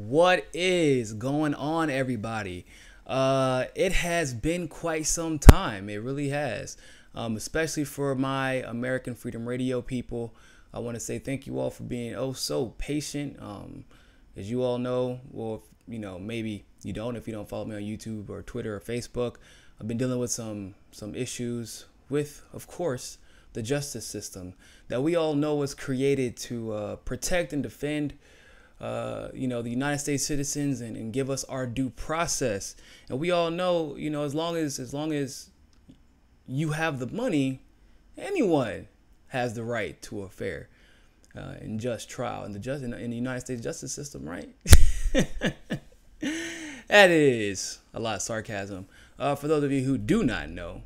What is going on, everybody? It has been quite some time. It really has. Especially for my American Freedom Radio people. I want to say thank you all for being so patient. As you all know, or maybe you don't if you don't follow me on YouTube or Twitter or Facebook. I've been dealing with some issues with, of course, the justice system that we all know was created to protect and defend the United States citizens and give us our due process. And we all know, as long as you have the money, anyone has the right to a fair and just trial in the United States justice system, right? That is a lot of sarcasm. For those of you who do not know,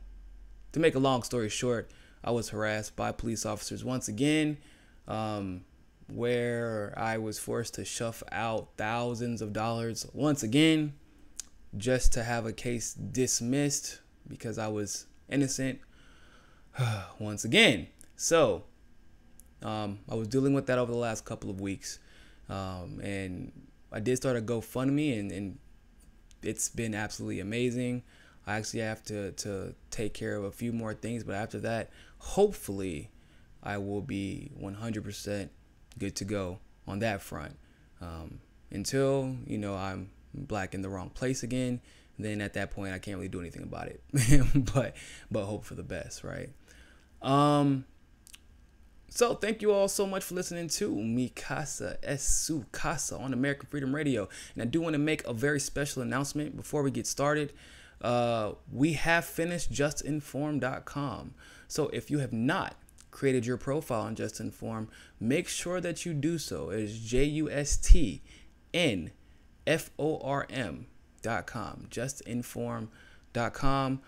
to make a long story short, I was harassed by police officers once again, where I was forced to shuff out thousands of dollars once again just to have a case dismissed because I was innocent once again. So I was dealing with that over the last couple of weeks, and I did start a GoFundMe, and it's been absolutely amazing. I actually have to take care of a few more things, but after that, hopefully I will be 100% good to go on that front. Until I'm black in the wrong place again, then at that point I can't really do anything about it. but hope for the best, right? So thank you all so much for listening to Mi Casa Es Su Casa on American Freedom Radio. And I do want to make a very special announcement before we get started. We have finished justinform.com. So if you have not created your profile on Just Inform, make sure that you do so. It is JUSTNFORM.com, justinform.com.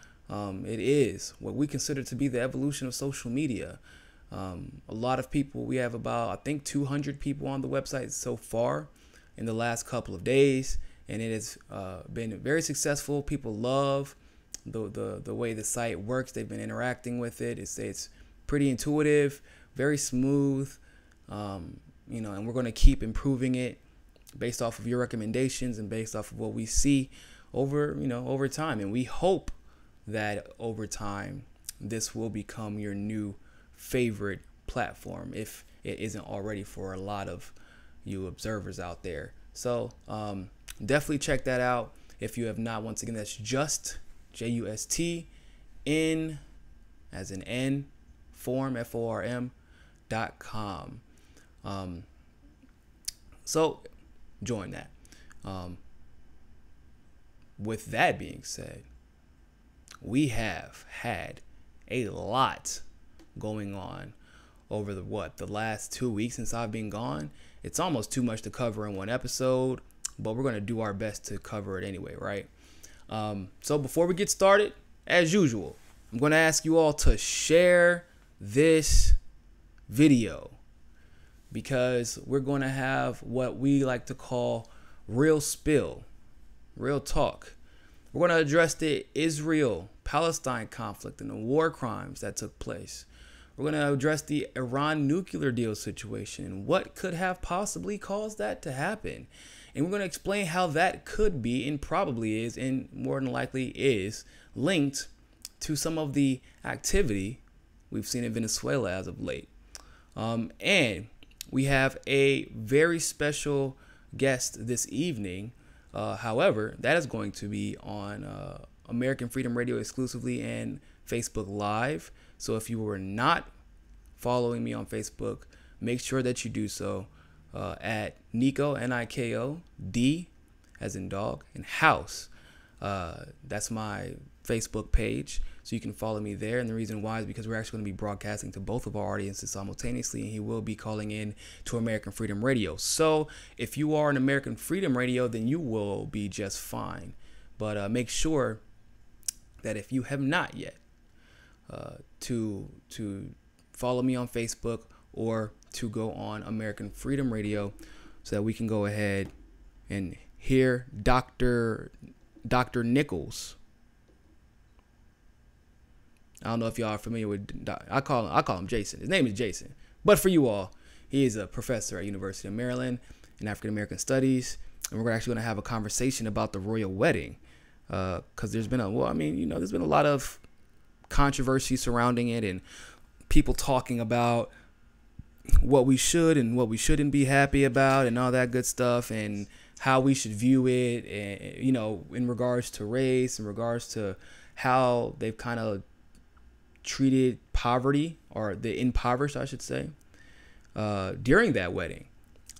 It is what we consider to be the evolution of social media. A lot of people, we have about, I think, 200 people on the website so far in the last couple of days, and it has been very successful. People love the way the site works. They've been interacting with it. It's pretty intuitive, very smooth, and we're going to keep improving it based off of your recommendations and based off of what we see over time. And we hope that over time this will become your new favorite platform, if it isn't already for a lot of you observers out there. So definitely check that out if you have not. Once again, that's just JUST in as in N form FORM.com. So join that. With that being said, we have had a lot going on over the last 2 weeks since I've been gone. It's almost too much to cover in one episode, but we're going to do our best to cover it anyway, right? So before we get started, as usual, I'm going to ask you all to share this video, because we're going to have what we like to call real talk. We're going to address the Israel-Palestine conflict and the war crimes that took place. We're going to address the Iran nuclear deal situation and what could have possibly caused that to happen. And we're going to explain how that could be, and probably is, and more than likely is, linked to some of the activity we've seen in Venezuela as of late. And we have a very special guest this evening. However, that is going to be on American Freedom Radio exclusively and Facebook Live. So if you were not following me on Facebook, make sure that you do so at Niko, Niko, D as in dog, and house. That's my Facebook page. So you can follow me there. And the reason why is because we're actually going to be broadcasting to both of our audiences simultaneously. And he will be calling in to American Freedom Radio. So if you are an American Freedom Radio, then you will be just fine. But make sure that if you have not yet, to follow me on Facebook or to go on American Freedom Radio so that we can go ahead and hear Dr. Nichols. I don't know if y'all are familiar with, I call him Jason. His name is Jason. But for you all, he is a professor at University of Maryland in African American Studies. And we're actually going to have a conversation about the royal wedding, because there's been there's been a lot of controversy surrounding it, and people talking about what we should and what we shouldn't be happy about and all that good stuff, and how we should view it, and in regards to race, in regards to how they've kind of treated poverty, or the impoverished, I should say, during that wedding.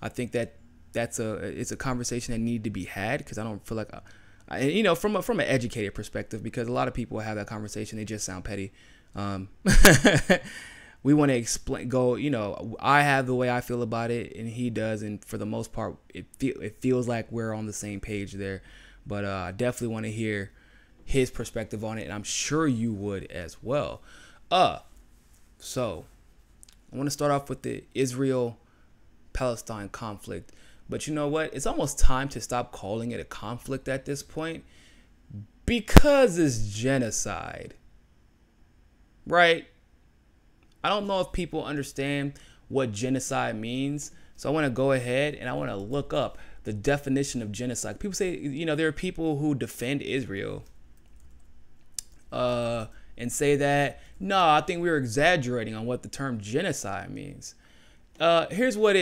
I think that it's a conversation that needed to be had, because I don't feel like from an educated perspective, because a lot of people have that conversation, they just sound petty. We want to explain, I have the way I feel about it, and he does, and for the most part, it feels like we're on the same page there. But I definitely want to hear his perspective on it, and I'm sure you would as well. So I want to start off with the Israel-Palestine conflict. But you know what? It's almost time to stop calling it a conflict at this point, because it's genocide, right? I don't know if people understand what genocide means. So I want to go ahead and I want to look up the definition of genocide. People say, there are people who defend Israel and say that, no, I think we're exaggerating on what the term genocide means. Here's what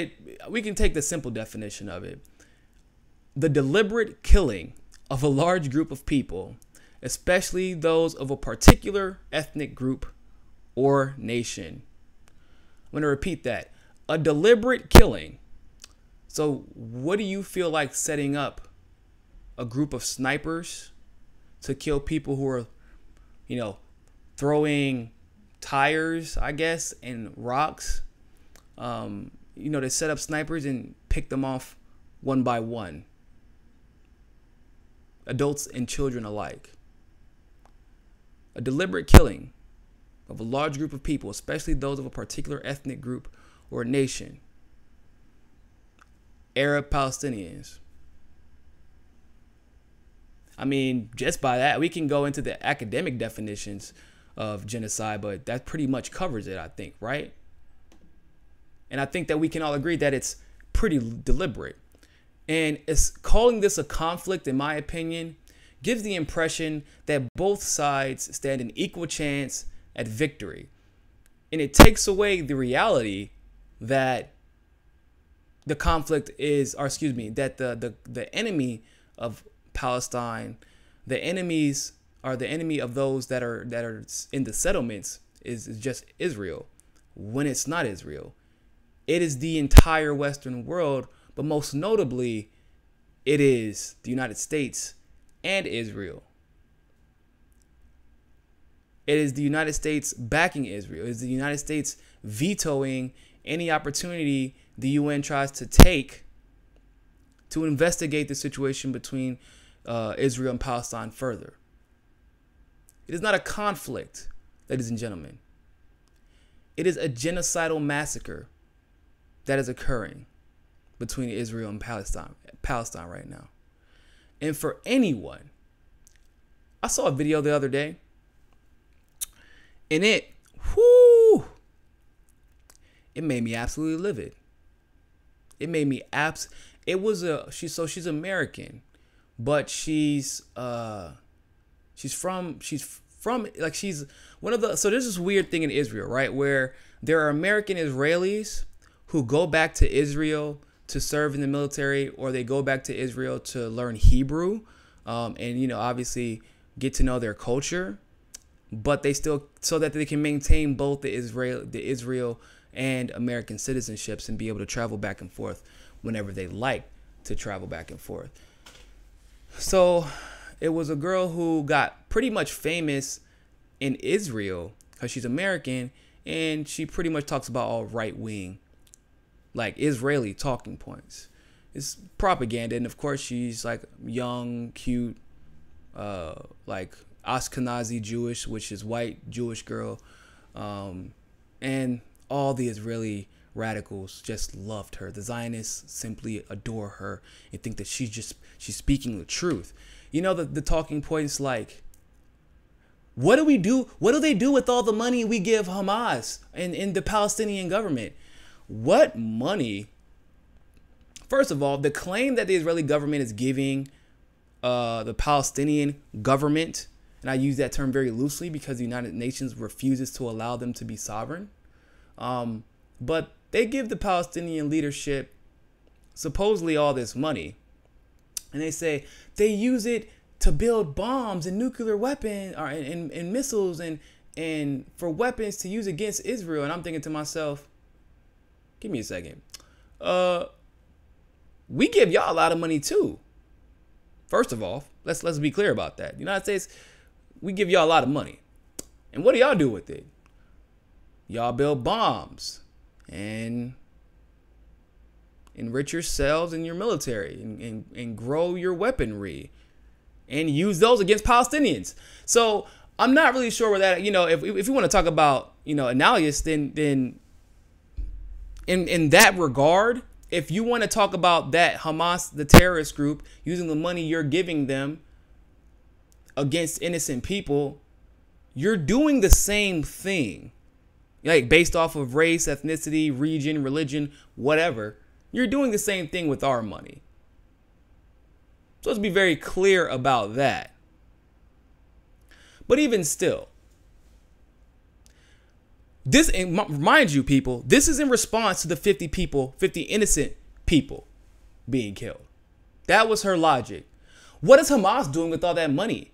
we can take the simple definition of it. The deliberate killing of a large group of people, especially those of a particular ethnic group or nation. I'm going to repeat that. A deliberate killing. So what do you feel like setting up a group of snipers to kill people who are, throwing tires, I guess, and rocks? They set up snipers and pick them off one by one. Adults and children alike. A deliberate killing of a large group of people, especially those of a particular ethnic group or nation. Arab Palestinians. I mean, just by that, we can go into the academic definitions of genocide, but that pretty much covers it, I think, right? And I think that we can all agree that it's pretty deliberate. And calling this a conflict, in my opinion, gives the impression that both sides stand an equal chance at victory. And it takes away the reality that the conflict is, that the enemy of Palestine, the enemies are the enemy of those that are in the settlements is just Israel, when it's not Israel. It is the entire Western world, but most notably, it is the United States and Israel. It is the United States backing Israel. It is the United States vetoing any opportunity the UN tries to take to investigate the situation between Israel and Palestine further. It is not a conflict, ladies and gentlemen. It is a genocidal massacre that is occurring between Israel and Palestine right now. And for anyone, I saw a video the other day, and it made me absolutely livid. It made me she's American, but she's one of the, so there's this weird thing in Israel, right, where there are American Israelis who go back to Israel to serve in the military, or they go back to Israel to learn Hebrew, and obviously get to know their culture, but they still, so that they can maintain both the Israel and American citizenships and be able to travel back and forth whenever they like to travel back and forth. So it was a girl who got pretty much famous in Israel because she's American, and she pretty much talks about all right-wing, like Israeli talking points. It's propaganda, and of course she's like young, cute, like Ashkenazi Jewish, which is white Jewish girl, and all the Israeli radicals just loved her. The Zionists simply adore her and think that she's speaking the truth. The talking points like, what do we do? What do they do with all the money we give Hamas and the Palestinian government? What money? First of all, the claim that the Israeli government is giving the Palestinian government, and I use that term very loosely because the United Nations refuses to allow them to be sovereign, but they give the Palestinian leadership supposedly all this money, and they say they use it to build bombs and nuclear weapons or and missiles and for weapons to use against Israel. And I'm thinking to myself, give me a second. We give y'all a lot of money too. First of all, let's be clear about that. The United States, we give y'all a lot of money. And what do y'all do with it? Y'all build bombs and enrich yourselves and your military and grow your weaponry and use those against Palestinians. So I'm not really sure where that, if we want to talk about, analogous, then in that regard, if you want to talk about that Hamas, the terrorist group, using the money you're giving them against innocent people, you're doing the same thing, like based off of race, ethnicity, region, religion, whatever. You're doing the same thing with our money. So let's be very clear about that. But even still, this, mind you, people, this is in response to the 50 innocent people being killed. That was her logic. What is Hamas doing with all that money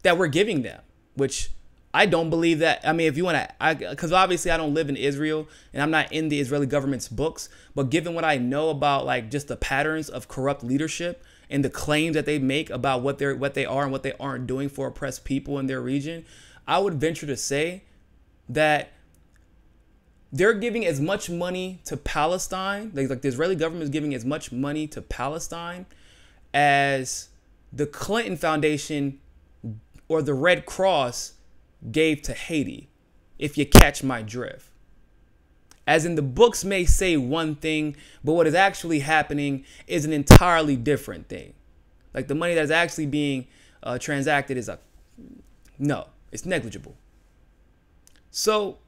that we're giving them? Which I don't believe that. I mean, if you want to, because obviously I don't live in Israel and I'm not in the Israeli government's books. But given what I know about, like, just the patterns of corrupt leadership and the claims that they make about what they are and what they aren't doing for oppressed people in their region, I would venture to say that they're giving as much money to Palestine, like the Israeli government is giving as much money to Palestine as the Clinton Foundation or the Red Cross gave to Haiti, if you catch my drift. As in, the books may say one thing, but what is actually happening is an entirely different thing. Like, the money that is actually being transacted is it's negligible. So,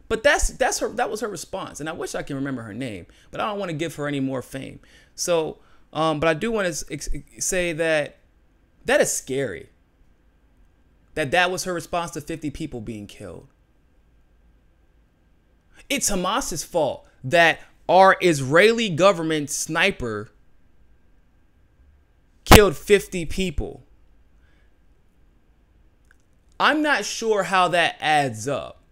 but that was her response, and I wish I can remember her name, but I don't want to give her any more fame. So, but I do want to say that is scary. That was her response to 50 people being killed. It's Hamas's fault that our Israeli government sniper killed 50 people. I'm not sure how that adds up.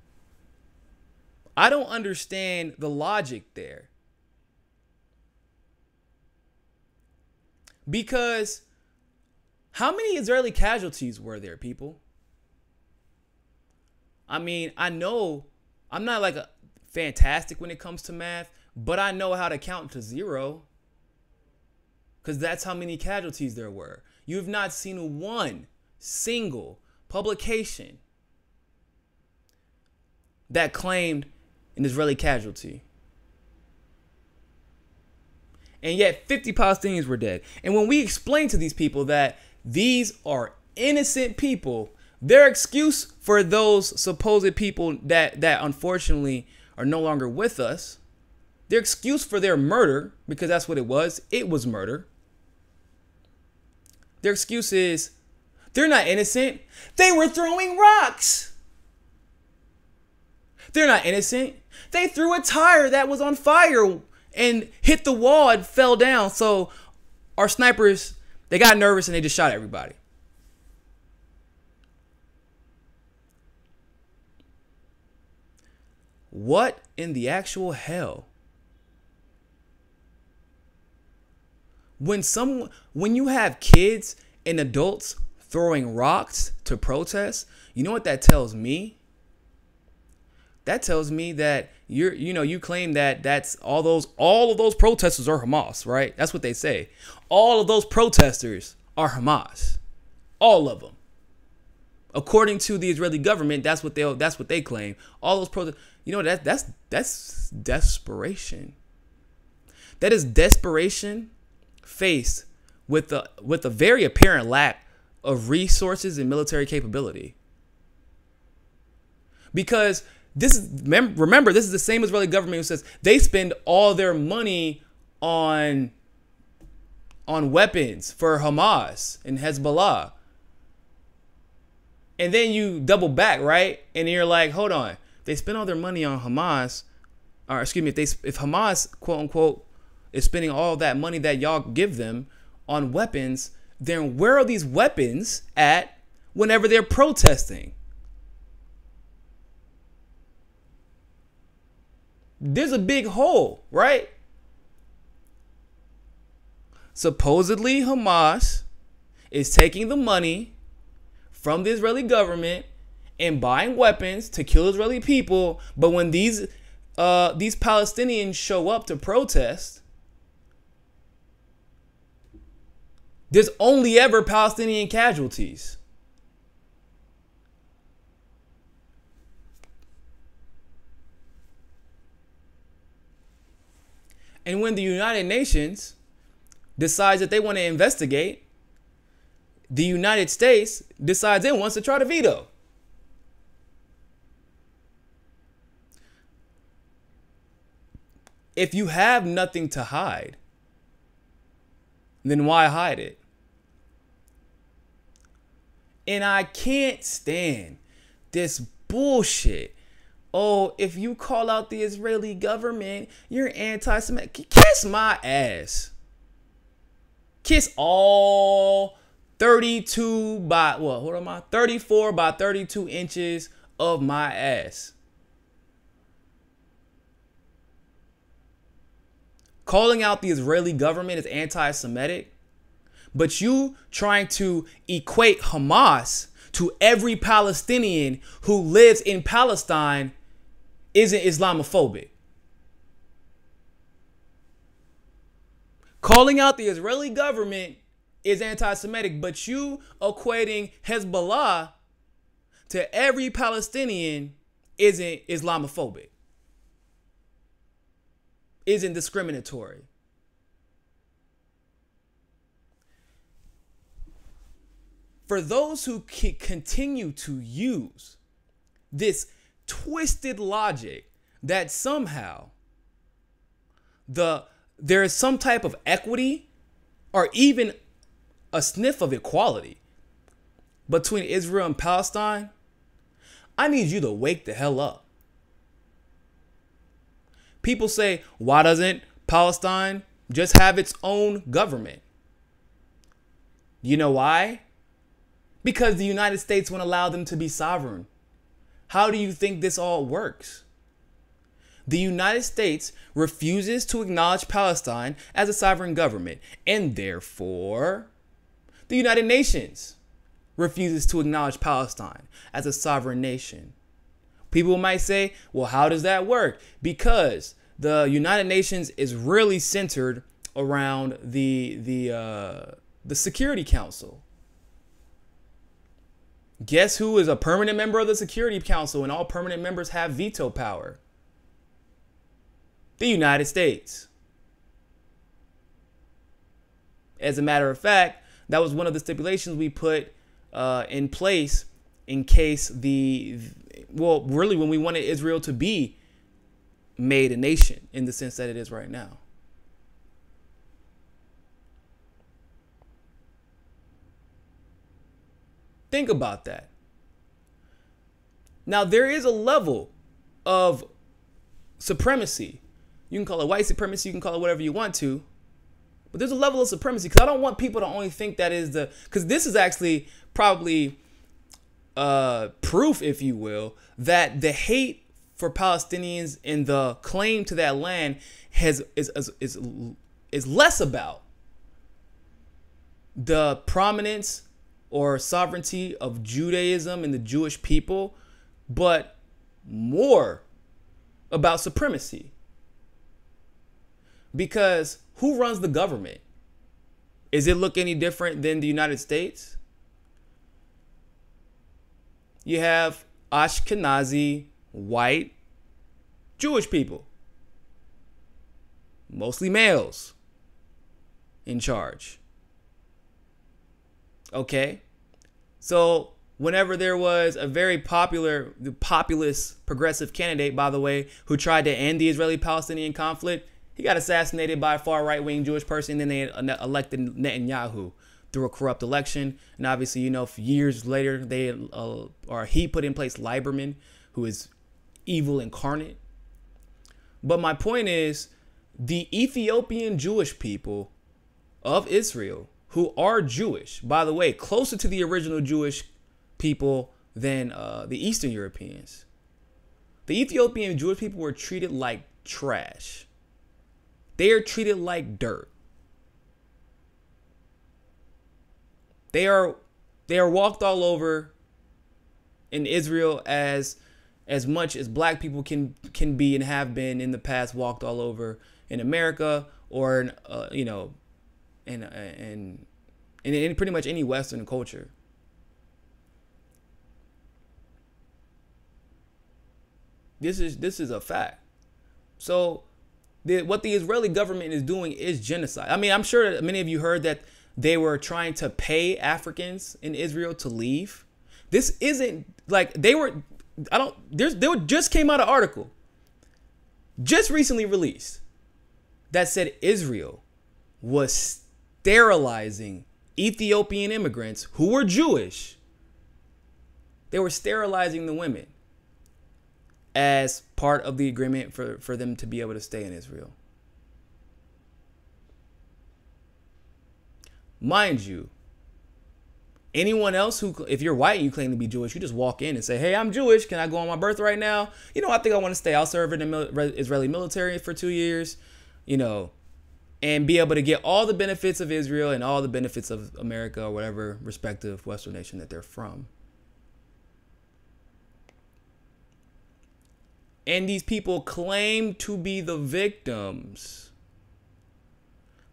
I don't understand the logic there. Because how many Israeli casualties were there, people? I mean, I know I'm not like a fantastic when it comes to math, but I know how to count to zero because that's how many casualties there were. You have not seen one single publication that claimed an Israeli casualty. And yet 50 Palestinians were dead. And when we explain to these people that these are innocent people, their excuse for those supposed people that unfortunately are no longer with us, their excuse for their murder, because that's what it was murder. Their excuse is they're not innocent. They were throwing rocks. They're not innocent. They threw a tire that was on fire and hit the wall and fell down. So our snipers, they got nervous and they just shot everybody. What in the actual hell? When you have kids and adults throwing rocks to protest, you know what that tells me? That tells me that you claim that that's all of those protesters are Hamas, right? That's what they say. All of those protesters are Hamas. All of them. According to the Israeli government, that's what they claim. All those protesters. You know, that's desperation. That is desperation faced with a very apparent lack of resources and military capability. Because remember, this is the same Israeli government who says they spend all their money on weapons for Hamas and Hezbollah. And then you double back, right? And you're like, hold on. They spend all their money on Hamas, or excuse me, if Hamas, quote unquote, is spending all that money that y'all give them on weapons, then where are these weapons at whenever they're protesting? There's a big hole, right? Supposedly Hamas is taking the money from the Israeli government and buying weapons to kill Israeli people, but when these Palestinians show up to protest, there's only ever Palestinian casualties. And when the United Nations decides that they want to investigate, the United States decides it wants to try to veto. If you have nothing to hide, then why hide it? And I can't stand this bullshit. Oh, if you call out the Israeli government, you're anti-Semitic. Kiss my ass. Kiss all 32 by, what am I? 34 by 32 inches of my ass. Calling out the Israeli government as anti-Semitic, but you trying to equate Hamas to every Palestinian who lives in Palestine isn't Islamophobic. Calling out the Israeli government is anti-Semitic, but you equating Hezbollah to every Palestinian isn't Islamophobic, isn't discriminatory. For those who continue to use this twisted logic that somehow there is some type of equity or even a sniff of equality between Israel and Palestine, I need you to wake the hell up. People say, why doesn't Palestine just have its own government? You know why? Because the United States won't allow them to be sovereign. How do you think this all works? The United States refuses to acknowledge Palestine as a sovereign government, and therefore the United Nations refuses to acknowledge Palestine as a sovereign nation. People might say, well, how does that work? Because the United Nations is really centered around the Security Council. Guess who is a permanent member of the Security Council, and all permanent members have veto power? The United States. As a matter of fact, that was one of the stipulations we put in place in case really when we wanted Israel to be made a nation in the sense that it is right now. Think about that. Now, there is a level of supremacy. You can call it white supremacy. You can call it whatever you want to. But there's a level of supremacy, because I don't want people to only think that is because this is actually probably proof, if you will, that the hate for Palestinians and the claim to that land is less about the prominence or sovereignty of Judaism and the Jewish people, but more about supremacy. Because who runs the government? Is it look any different than the United States? You have Ashkenazi, white, Jewish people, mostly males, in charge. Okay, so whenever there was a very populist progressive candidate, by the way, who tried to end the Israeli-Palestinian conflict, He got assassinated by a far right-wing Jewish person, and then they elected Netanyahu through a corrupt election. And obviously, for years later, he put in place Lieberman, who is evil incarnate. But my point is, the Ethiopian Jewish people of Israel, who are Jewish, by the way, closer to the original Jewish people than the Eastern Europeans. The Ethiopian Jewish people were treated like trash. They are treated like dirt. They are walked all over in Israel as much as black people can be and have been in the past walked all over in America or in pretty much any Western culture. This is a fact. So what the Israeli government is doing is genocide. I mean, I'm sure that many of you heard that they were trying to pay Africans in Israel to leave. This isn't like there just came out an article just recently released that said Israel was sterilizing Ethiopian immigrants who were Jewish. They were sterilizing the women as part of the agreement for them to be able to stay in Israel. Mind you, anyone else who, if you're white and you claim to be Jewish, you just walk in and say, hey, I'm Jewish. Can I go on my birth right now? I think I want to stay. I'll serve in the Israeli military for 2 years, and be able to get all the benefits of Israel and all the benefits of America or whatever respective Western nation that they're from. And these people claim to be the victims.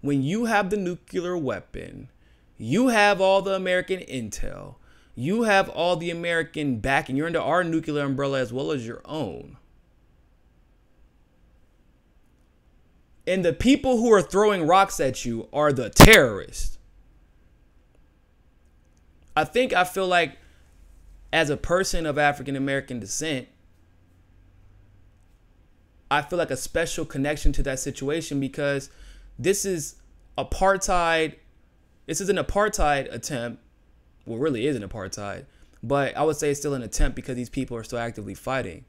When you have the nuclear weapon, you have all the American intel, you have all the American backing, you're under our nuclear umbrella as well as your own. And the people who are throwing rocks at you are the terrorists. I feel like as a person of African American descent, I feel like a special connection to that situation because this is apartheid. This is an apartheid attempt. Well, really is an apartheid, but I would say it's still an attempt because these people are still actively fighting.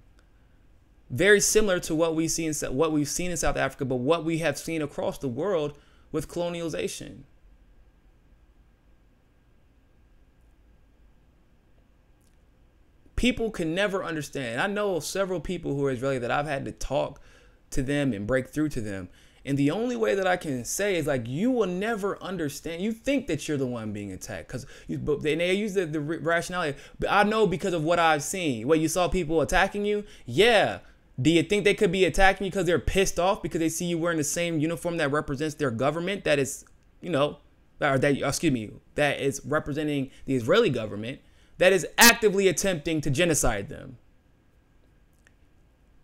Very similar to what we've seen in South Africa, but what we have seen across the world with colonialization. People can never understand. I know several people who are Israeli that I've had to talk to them and break through to them. And the only way that I can say is like, you will never understand. You think that you're the one being attacked because they use the rationality. But I know because of what I've seen. What, you saw people attacking you? Yeah. Do you think they could be attacking you because they're pissed off because they see you wearing the same uniform that represents their government that is, that is representing the Israeli government that is actively attempting to genocide them?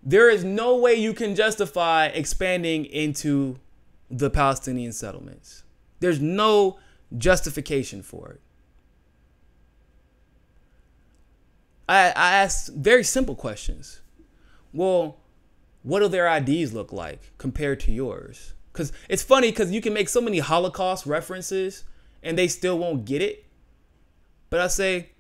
There is no way you can justify expanding into the Palestinian settlements. There's no justification for it. I asked very simple questions. Well, what do their IDs look like compared to yours? Because it's funny because you can make so many Holocaust references and they still won't get it. But I say,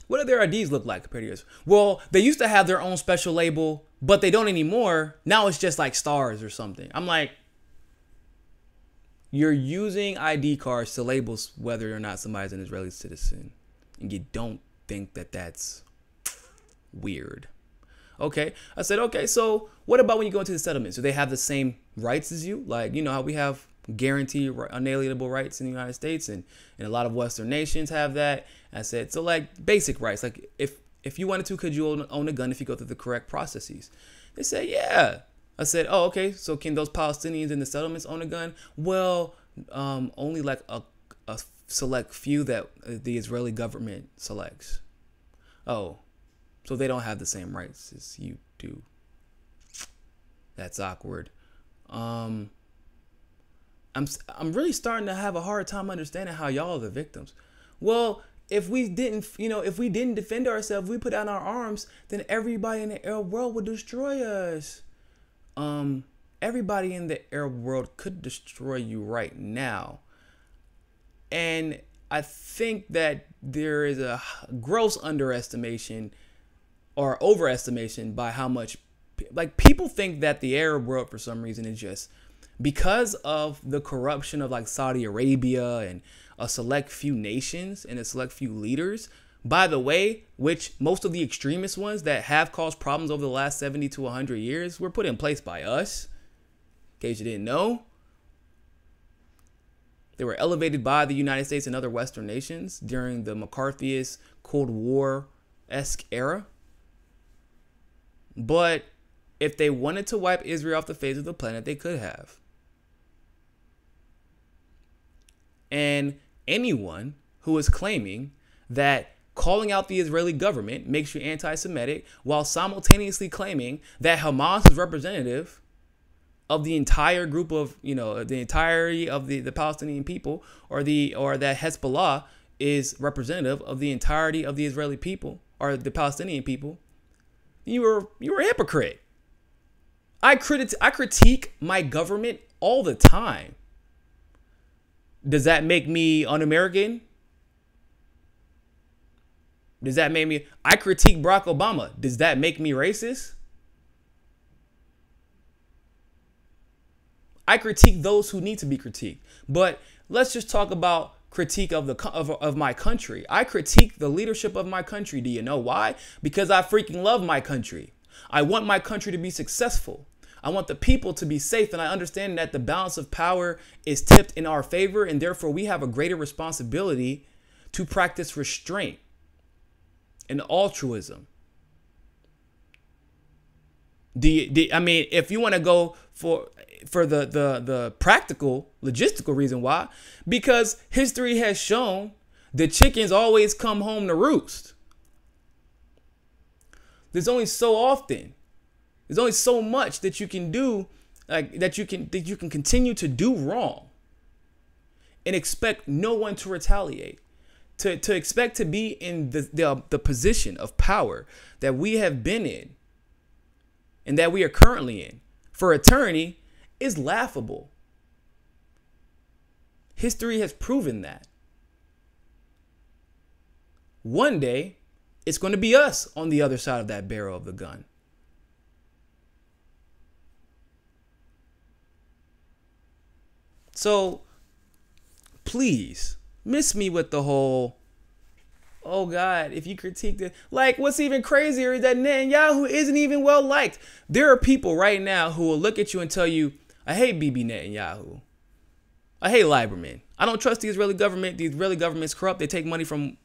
what do their IDs look like compared to yours? Well, they used to have their own special label, but they don't anymore. Now it's just like stars or something. I'm like, you're using ID cards to label whether or not somebody's an Israeli citizen. And you don't think that that's weird. Okay. I said, okay, so what about when you go into the settlements? Do they have the same rights as you? Like, how we have guaranteed unalienable rights in the United States and a lot of Western nations have that. I said, so like basic rights, like if you wanted to, could you own a gun if you go through the correct processes? They said, yeah. I said, oh, okay. So can those Palestinians in the settlements own a gun? Well, only like a select few that the Israeli government selects. Oh, so they don't have the same rights as you do. That's awkward. I'm really starting to have a hard time understanding how y'all are the victims. Well, if we didn't defend ourselves, we put out our arms, then everybody in the world would destroy us. everybody in the Arab world could destroy you right now. And I think that there is a gross underestimation or overestimation by how much, like, people think that the Arab world for some reason is just because of the corruption of like Saudi Arabia and a select few nations and a select few leaders, by the way, which most of the extremist ones that have caused problems over the last 70 to 100 years were put in place by us. In case you didn't know, they were elevated by the United States and other Western nations during the McCarthyist Cold War-esque era. But if they wanted to wipe Israel off the face of the planet, they could have. And anyone who is claiming that calling out the Israeli government makes you anti-Semitic while simultaneously claiming that Hamas is representative of the entire group of, the entirety of the Palestinian people, or that Hezbollah is representative of the entirety of the Israeli people or the Palestinian people, you were a hypocrite. I critique my government all the time. Does that make me un-American? Does that make me... I critique Barack Obama. Does that make me racist? I critique those who need to be critiqued. But let's just talk about critique of my country. I critique the leadership of my country. Do you know why? Because I freaking love my country. I want my country to be successful. I want the people to be safe, and I understand that the balance of power is tipped in our favor, and therefore we have a greater responsibility to practice restraint and altruism. I mean, if you want to go for the practical, logistical reason why, because history has shown the chickens always come home to roost. There's only so much that you can do, like that you can continue to do wrong and expect no one to retaliate. To expect to be in the position of power that we have been in and that we are currently in for eternity is laughable. History has proven that. One day, it's going to be us on the other side of that barrel of the gun. So, please, miss me with the whole, oh God, if you critique the... Like, what's even crazier is that Netanyahu isn't even well liked. There are people right now who will look at you and tell you, I hate Bibi Netanyahu. I hate Lieberman. I don't trust the Israeli government. The Israeli government's corrupt. They take money from,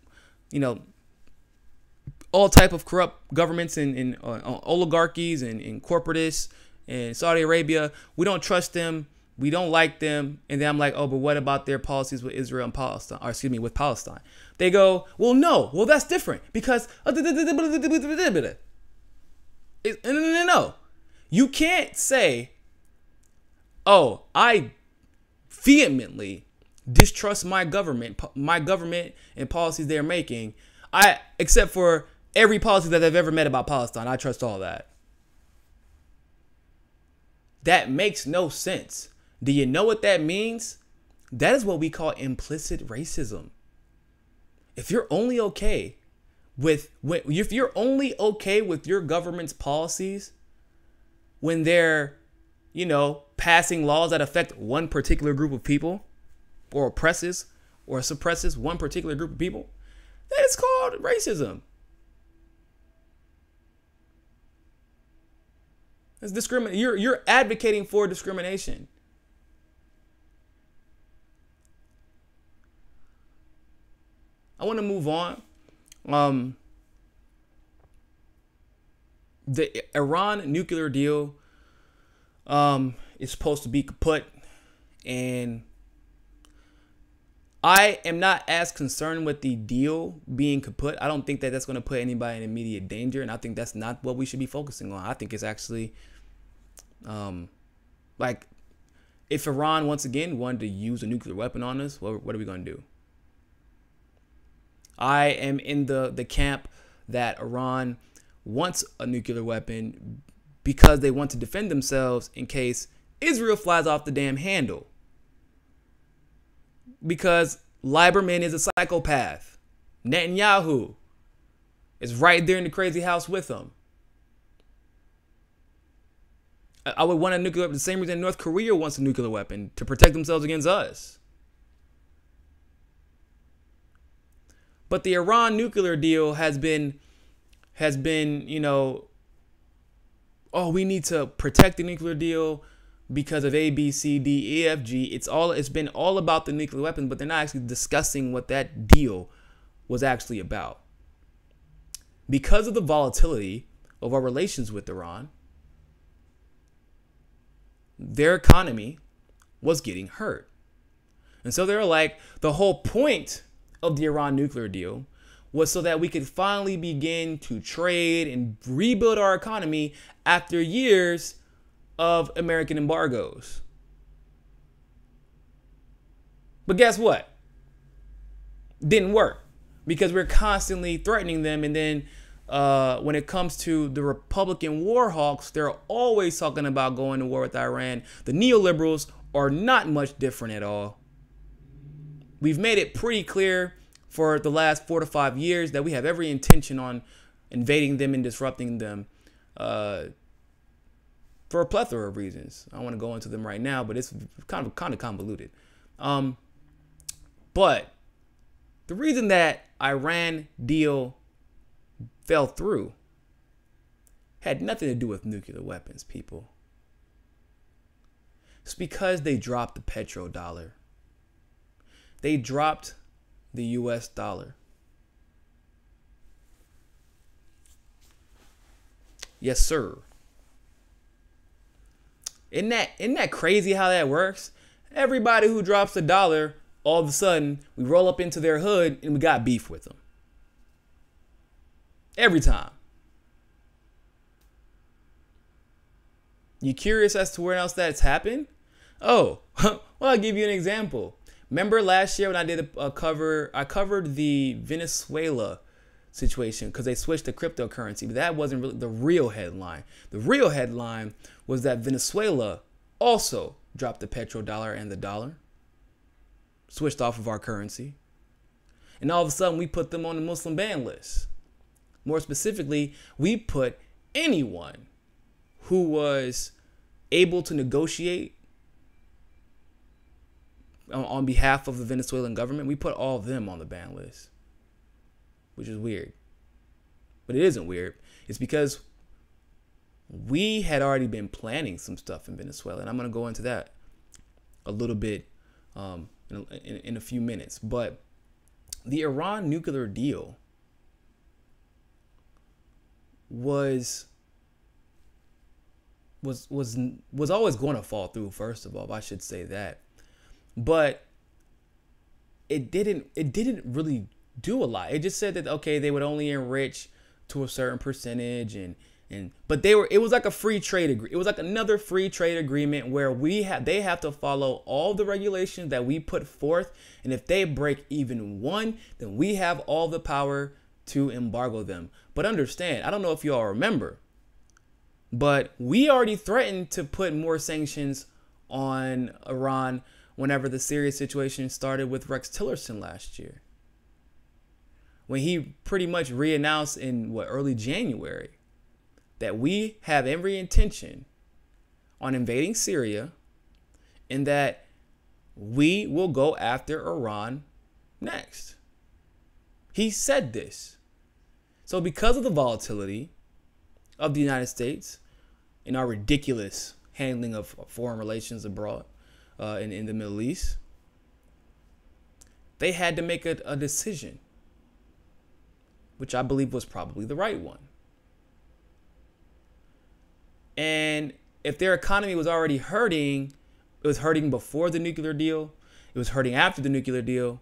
all type of corrupt governments and oligarchies and corporatists in Saudi Arabia. We don't trust them. We don't like them. And then I'm like, oh, but what about their policies with Israel and Palestine? Or excuse me, with Palestine? They go, well, no. Well, that's different because... No. You can't say, oh, I vehemently distrust my government and policies they're making. Except for every policy that I've ever met about Palestine, I trust all that. That makes no sense. Do you know what that means? That is what we call implicit racism. If you're only okay with your government's policies when they're, passing laws that affect one particular group of people or oppresses or suppresses one particular group of people, that is called racism. It's discrimination. You're advocating for discrimination. I want to move on. The Iran nuclear deal is supposed to be kaput, and I am not as concerned with the deal being kaput. I don't think that that's going to put anybody in immediate danger, and I think that's not what we should be focusing on. I think it's actually, like, if Iran once again wanted to use a nuclear weapon on us, what are we going to do? I am in the camp that Iran wants a nuclear weapon because they want to defend themselves in case Israel flies off the damn handle because Lieberman is a psychopath. Netanyahu is right there in the crazy house with him. I would want a nuclear weapon the same reason North Korea wants a nuclear weapon, to protect themselves against us. But the Iran nuclear deal has been, you know, oh, we need to protect the nuclear deal because of A, B, C, D, E, F, G. It's been all about the nuclear weapon, but they're not actually discussing what that deal was actually about. Because of the volatility of our relations with Iran, their economy was getting hurt. And so they're like, the whole point of the Iran nuclear deal was so that we could finally begin to trade and rebuild our economy after years of American embargoes. But guess what? Didn't work, because we're constantly threatening them. And then when it comes to the Republican war hawks, they're always talking about going to war with Iran. The neoliberals are not much different at all. We've made it pretty clear for the last 4 to 5 years that we have every intention on invading them and disrupting them for a plethora of reasons. I don't want to go into them right now, but it's kind of convoluted. But the reason that Iran deal fell through had nothing to do with nuclear weapons, people. It's because they dropped the petrodollar. They dropped the US dollar. Yes, sir. Isn't that crazy how that works? Everybody who drops the dollar, all of a sudden, we roll up into their hood and we got beef with them. Every time. You curious as to where else that's happened? Oh, well, I'll give you an example. Remember last year when I did a cover, I covered the Venezuela situation because they switched to cryptocurrency, but that wasn't really the real headline. The real headline was that Venezuela also dropped the petrodollar and the dollar, switched off of our currency, and all of a sudden we put them on the Muslim ban list. More specifically, we put anyone who was able to negotiate on behalf of the Venezuelan government, we put all of them on the ban list, which is weird. But it isn't weird. It's because we had already been planning some stuff in Venezuela, and I'm going to go into that a little bit in a few minutes. But the Iran nuclear deal was always going to fall through. First of all, I should say that. But it didn't really do a lot. It just said that, okay, they would only enrich to a certain percentage, but it was like a free trade agreement. It was like another free trade agreement where they have to follow all the regulations that we put forth, and if they break even one, then we have all the power to embargo them. But understand, I don't know if you all remember, but we already threatened to put more sanctions on Iran whenever the Syria situation started with Rex Tillerson last year, when he pretty much re-announced in early January that we have every intention on invading Syria and that we will go after Iran next. He said this. So because of the volatility of the United States and our ridiculous handling of foreign relations abroad, in the Middle East, they had to make a decision, which I believe was probably the right one. And if their economy was already hurting, it was hurting before the nuclear deal, it was hurting after the nuclear deal,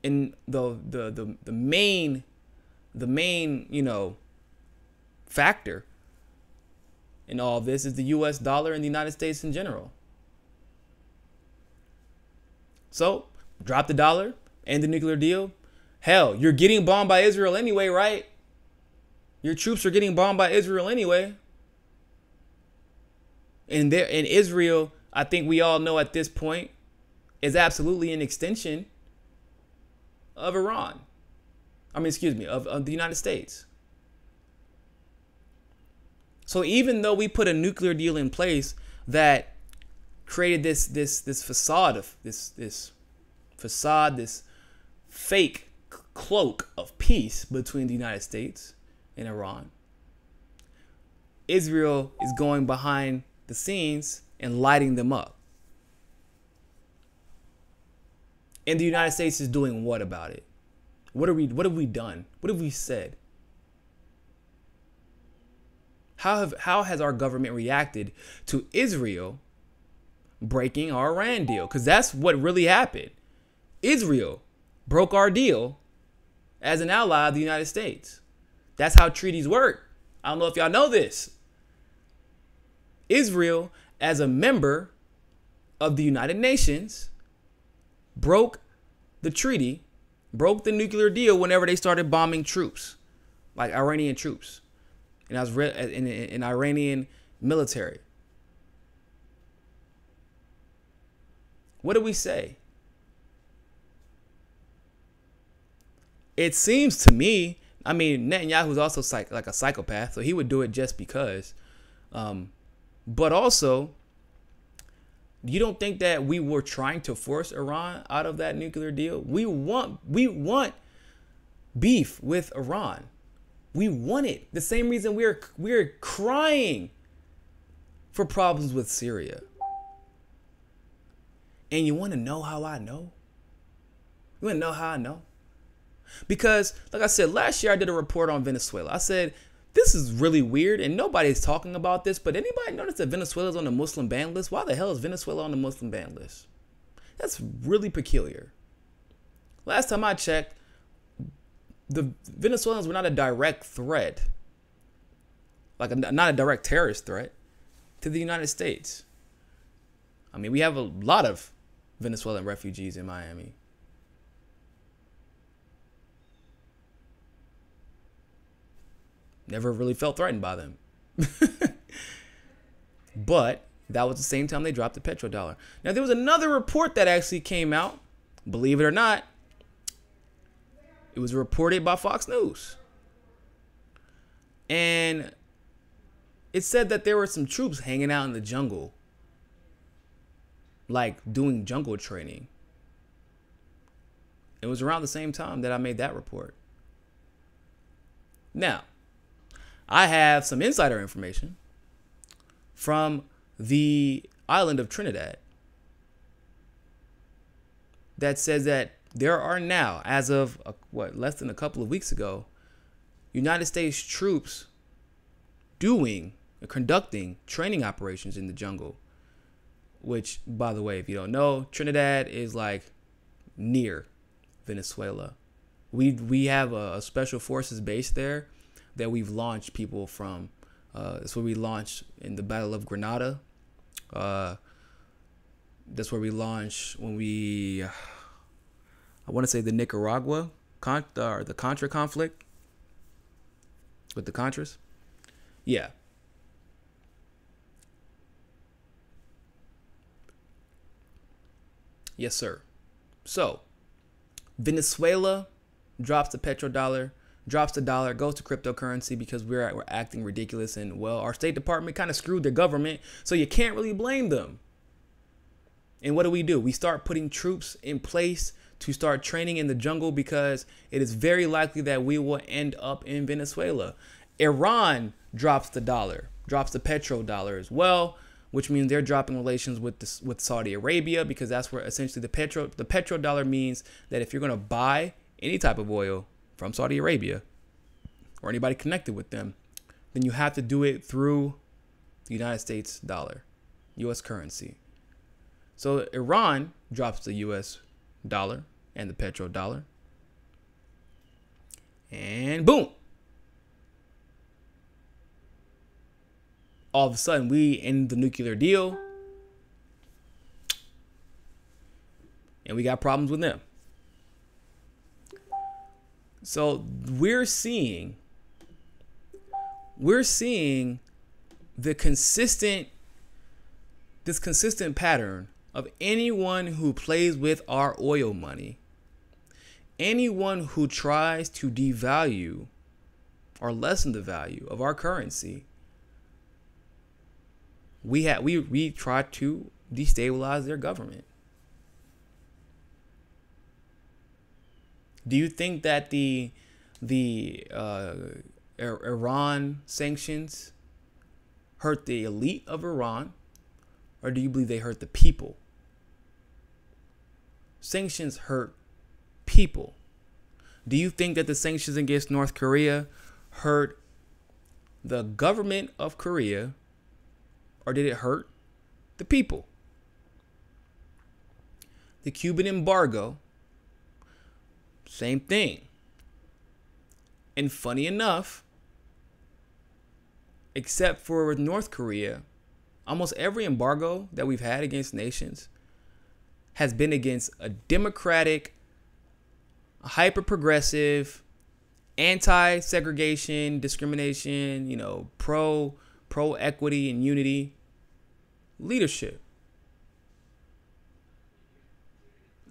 and the main factor in all of this is the US dollar and the United States in general. So, drop the dollar and the nuclear deal. Hell, you're getting bombed by Israel anyway, right? Your troops are getting bombed by Israel anyway. And Israel I think we all know at this point, is absolutely an extension of Iran. I mean, excuse me, of the United States. So even though we put a nuclear deal in place that created this facade of this fake cloak of peace between the United States and Iran, Israel is going behind the scenes and lighting them up. And the United States is doing what about it? What have we done? What have we said? How has our government reacted to Israel breaking our Iran deal? Because that's what really happened. Israel broke our deal as an ally of the United States. That's how treaties work. I don't know if y'all know this. Israel, as a member of the United Nations, broke the treaty, broke the nuclear deal whenever they started bombing troops, like Iranian troops, and I was in Iranian military. What do we say? It seems to me, I mean, Netanyahu is also like a psychopath, so he would do it just because. But also, you don't think that we were trying to force Iran out of that nuclear deal? We want beef with Iran. We want it. The same reason we're crying for problems with Syria. And you want to know how I know? You want to know how I know? Because, like I said, last year I did a report on Venezuela. I said, this is really weird and nobody's talking about this, but anybody notice that Venezuela's on the Muslim ban list? Why the hell is Venezuela on the Muslim ban list? That's really peculiar. Last time I checked, the Venezuelans were not a direct threat, not a direct terrorist threat to the United States. I mean, we have a lot of Venezuelan refugees in Miami. Never really felt threatened by them. But that was the same time they dropped the petrodollar. Now, there was another report that actually came out. Believe it or not, it was reported by Fox News. And it said that there were some troops hanging out in the jungle, like doing jungle training. It was around the same time that I made that report. Now, I have some insider information from the island of Trinidad that says that there are now, as of less than a couple of weeks ago, United States troops conducting training operations in the jungle. Which, by the way, if you don't know, Trinidad is like near Venezuela. We have a special forces base there that we've launched people from. That's where we launched in the Battle of Grenada. That's where we launched when I want to say the Nicaragua, the Contra conflict with the Contras. Yeah. Yes, sir. So, Venezuela drops the petrodollar, drops the dollar, goes to cryptocurrency because we're acting ridiculous, and well, our State Department kind of screwed their government, so you can't really blame them. And what do? We start putting troops in place to start training in the jungle because it is very likely that we will end up in Venezuela. Iran drops the dollar, drops the petrodollar as well, which means they're dropping relations with Saudi Arabia, because that's where essentially the petrodollar means that if you're going to buy any type of oil from Saudi Arabia or anybody connected with them, then you have to do it through the United States dollar, U.S. currency. So Iran drops the U.S. dollar and the petrodollar, and boom, all of a sudden we end the nuclear deal and we got problems with them. So we're seeing the consistent this consistent pattern of anyone who plays with our oil money, anyone who tries to devalue or lessen the value of our currency, we try to destabilize their government. Do you think that the Iran sanctions hurt the elite of Iran, or do you believe they hurt the people? Sanctions hurt people. Do you think that the sanctions against North Korea hurt the government of Korea, or did it hurt the people? The Cuban embargo, same thing. And funny enough, except for North Korea, almost every embargo that we've had against nations has been against a democratic, hyper-progressive, anti-segregation, discrimination, pro-equity and unity leadership.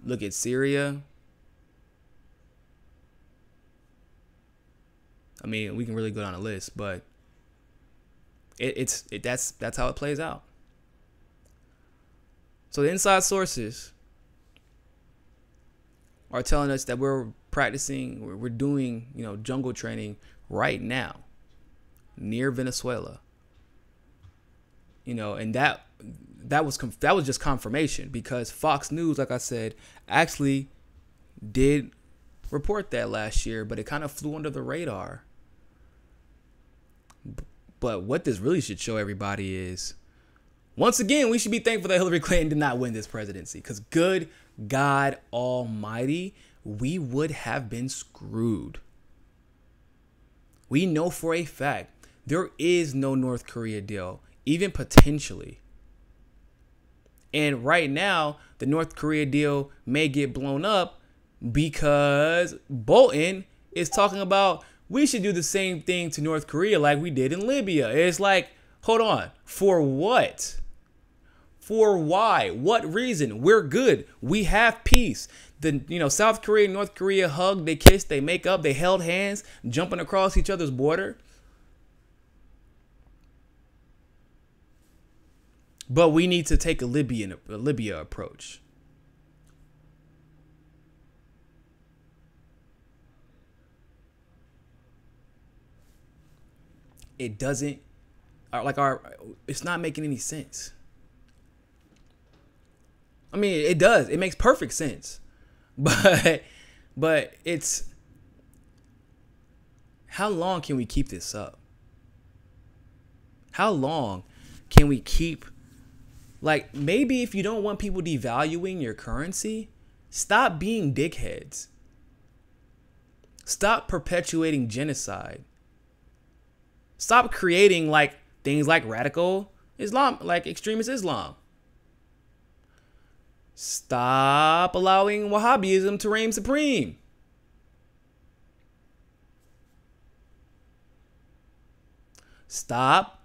Look at Syria. I mean, we can really go down a list, but that's how it plays out. So the inside sources are telling us that we're doing, jungle training right now near Venezuela. And that was just confirmation, because Fox News, like I said, actually did report that last year, but it kind of flew under the radar. But what this really should show everybody is, once again, we should be thankful that Hillary Clinton did not win this presidency, because good God Almighty, we would have been screwed. We know for a fact there is no North Korea deal, even potentially. And right now, the North Korea deal may get blown up because Bolton is talking about we should do the same thing to North Korea like we did in Libya. It's like, hold on, for what? For why? What reason? We're good. We have peace. South Korea and North Korea hug, they kissed, they make up, they held hands, jumping across each other's border. But we need to take a Libya approach. It doesn't, it's not making any sense. I mean, it does. It makes perfect sense. But it's, how long can we keep this up? How long can we keep, maybe if you don't want people devaluing your currency, stop being dickheads. Stop perpetuating genocide. Stop creating things like radical Islam, like extremist Islam. Stop allowing Wahhabism to reign supreme. Stop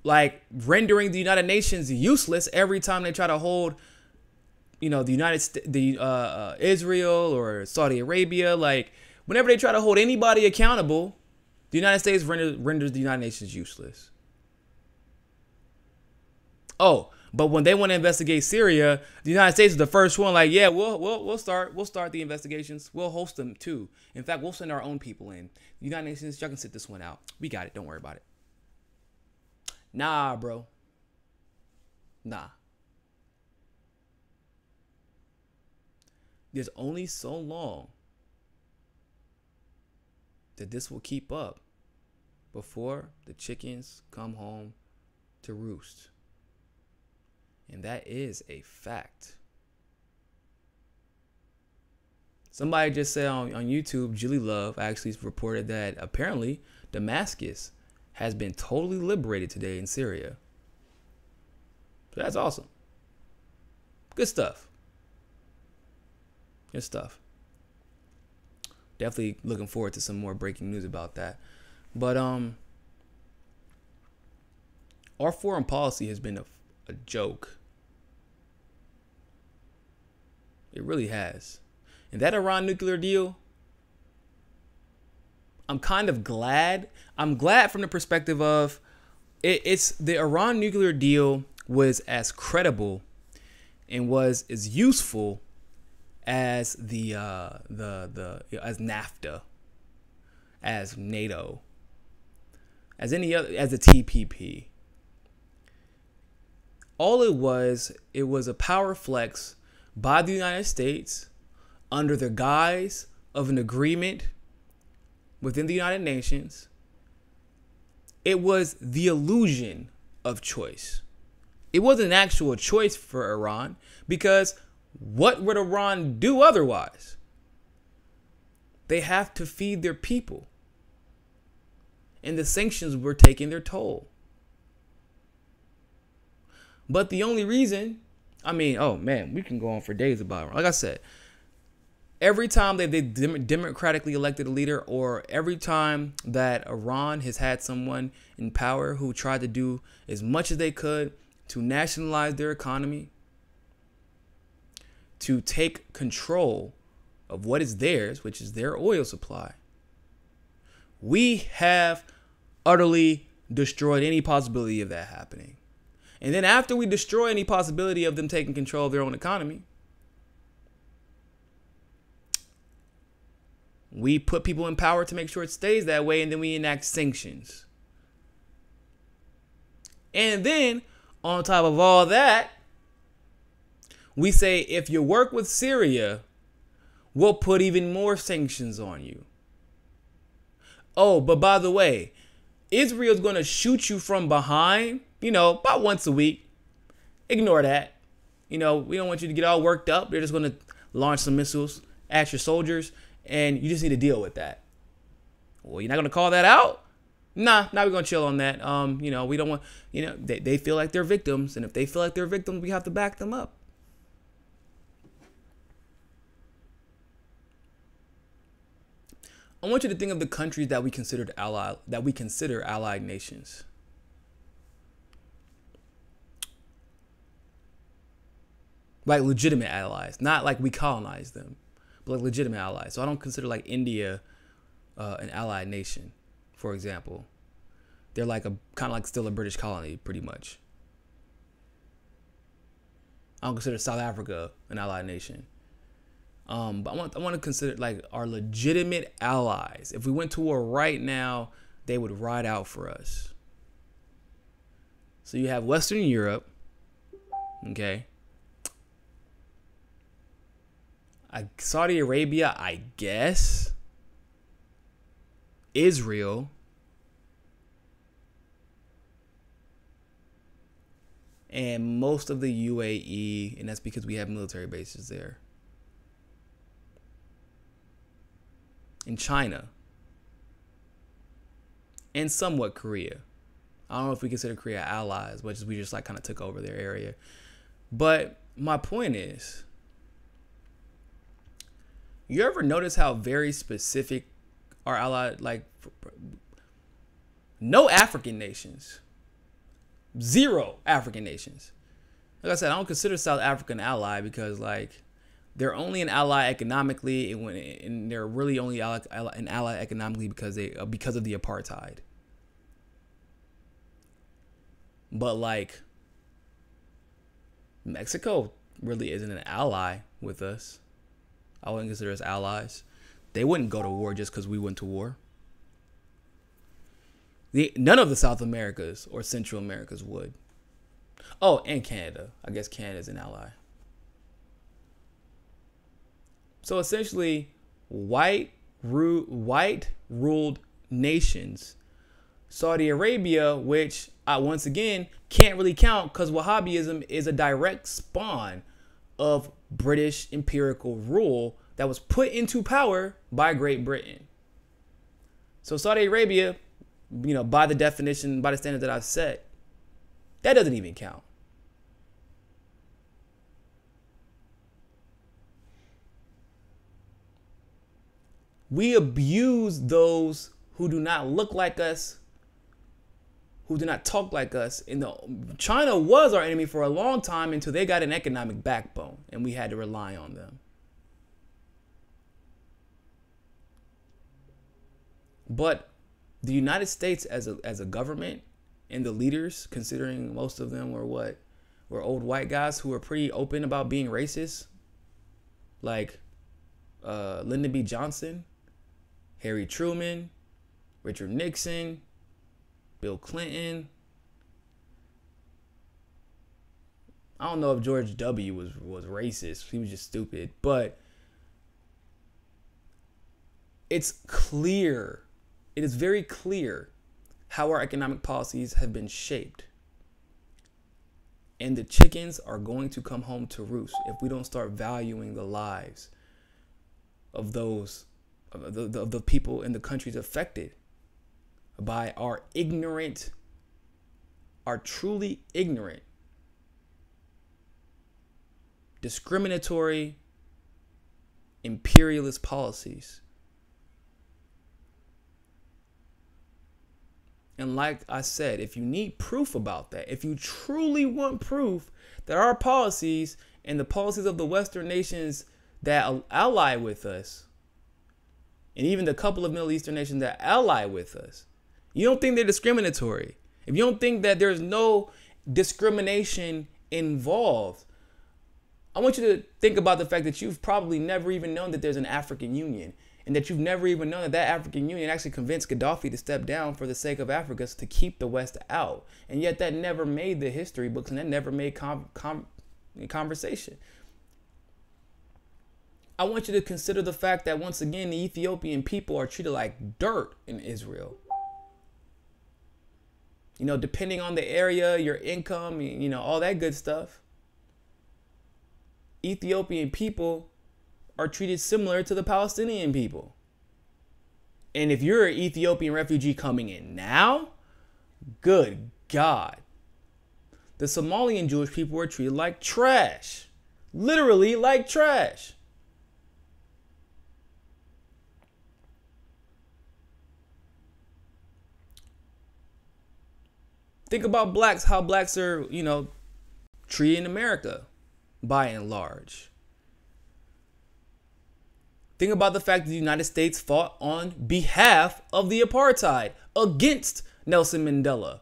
rendering the United Nations useless every time they try to hold, Israel or Saudi Arabia. Whenever they try to hold anybody accountable, the United States renders the United Nations useless. Oh, but when they want to investigate Syria, the United States is the first one. We'll start the investigations. We'll host them too. In fact, we'll send our own people in. The United Nations, y'all can sit this one out. We got it. Don't worry about it. Nah, bro. Nah. There's only so long that this will keep up before the chickens come home to roost. And that is a fact. Somebody just said on YouTube, Julie Love actually reported that apparently Damascus has been totally liberated today in Syria. So that's awesome. Good stuff. Good stuff. Definitely looking forward to some more breaking news about that. But our foreign policy has been a joke It really has. And that Iran nuclear deal, I'm kind of glad. I'm glad from the perspective of it's the Iran nuclear deal was as credible and was as useful as the as NAFTA, as NATO, as any other, as the TPP. All it was a power flex by the United States under the guise of an agreement within the United Nations. It was the illusion of choice. It wasn't an actual choice for Iran, because what would Iran do otherwise? They have to feed their people. And the sanctions were taking their toll. But the only reason, I mean, oh man, we can go on for days about it. Like I said, every time they democratically elected a leader, or every time that Iran has had someone in power who tried to do as much as they could to nationalize their economy, to take control of what is theirs, which is their oil supply, we have utterly destroyed any possibility of that happening. And then after we destroy any possibility of them taking control of their own economy, we put people in power to make sure it stays that way, and then we enact sanctions. And then, on top of all that, we say, if you work with Syria, we'll put even more sanctions on you. Oh, but by the way, Israel's going to shoot you from behind, about once a week. Ignore that. We don't want you to get all worked up. They're just going to launch some missiles at your soldiers, and you just need to deal with that. Well, you're not going to call that out? Nah, we're going to chill on that. We don't want, they feel like they're victims, and if they feel like they're victims, we have to back them up. I want you to think of the countries that we consider allied nations. Like legitimate allies, not like we colonized them, but like legitimate allies. So I don't consider like India an allied nation, for example. They're like kind of like still a British colony, pretty much. I don't consider South Africa an allied nation. But I want to consider like our legitimate allies. If we went to war right now, they would ride out for us. So you have Western Europe, okay? Saudi Arabia, I guess. Israel. And most of the UAE, and that's because we have military bases there. In China. And somewhat Korea. I don't know if we consider Korea allies, as much as we just like kind of took over their area. But my point is, you ever notice how very specific our allied, like no African nations, 0 African nations. Like I said, I don't consider South Africa an ally because like they're only an ally economically, and they're really only an ally economically because of the apartheid. But like Mexico really isn't an ally with us. I wouldn't consider us allies. They wouldn't go to war just because we went to war. None of the South Americas or Central Americas would. Oh, and Canada. I guess Canada's an ally. So essentially, white ruled nations. Saudi Arabia, which once again can't really count because Wahhabism is a direct spawn of British empirical rule that was put into power by Great Britain. So Saudi Arabia, by the definition, by the standard that I've set, that doesn't even count. We abuse those who do not look like us, who do not talk like us. China was our enemy for a long time until they got an economic backbone and we had to rely on them. But the United States as a government and the leaders, considering most of them were old white guys who were pretty open about being racist, like Lyndon B. Johnson, Harry Truman, Richard Nixon, Bill Clinton. I don't know if George W. was racist. He was just stupid. But it's clear. It is very clear how our economic policies have been shaped. And the chickens are going to come home to roost if we don't start valuing the lives of those of the people in the countries affected by our truly ignorant, discriminatory, imperialist policies. And like I said, if you need proof about that, if you truly want proof that our policies and the policies of the Western nations that ally with us, and even the couple of Middle Eastern nations that ally with us, you don't think they're discriminatory, if you don't think that there's no discrimination involved, I want you to think about the fact that you've probably never even known that there's an African Union, and that you've never even known that African Union actually convinced Gaddafi to step down for the sake of Africa to keep the West out. And yet that never made the history books, and that never made conversation. I want you to consider the fact that, once again, the Ethiopian people are treated like dirt in Israel. You know, depending on the area, your income, you know, all that good stuff. Ethiopian people are treated similar to the Palestinian people. And if you're an Ethiopian refugee coming in now, good God. The Somalian Jewish people are treated like trash. Literally like trash. Think about blacks, how blacks are, you know, treated in America, by and large. Think about the fact that the United States fought on behalf of the apartheid against Nelson Mandela.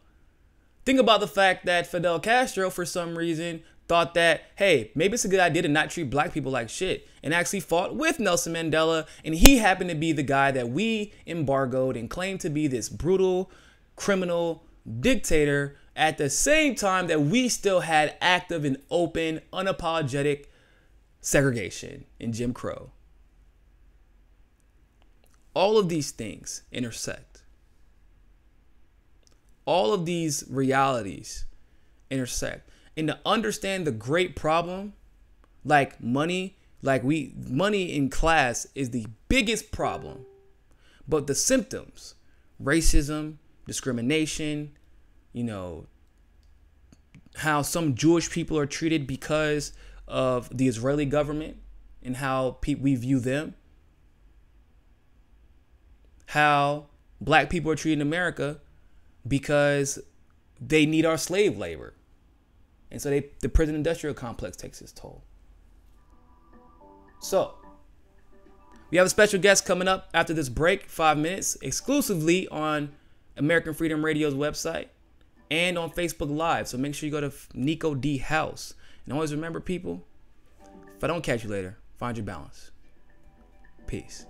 Think about the fact that Fidel Castro, for some reason, thought that, hey, maybe it's a good idea to not treat black people like shit, and actually fought with Nelson Mandela. And he happened to be the guy that we embargoed and claimed to be this brutal, criminal dictator at the same time that we still had active and open, unapologetic segregation and Jim Crow. All of these things intersect. All of these realities intersect. And to understand the great problem, like money in class is the biggest problem. But the symptoms, racism, discrimination, you know, how some Jewish people are treated because of the Israeli government and how we view them. How black people are treated in America because they need our slave labor. And so the prison industrial complex takes its toll. So we have a special guest coming up after this break, 5 minutes, exclusively on American Freedom Radio's website and on Facebook Live. So make sure you go to Niko D House. And always remember, people, if I don't catch you later, find your balance. Peace.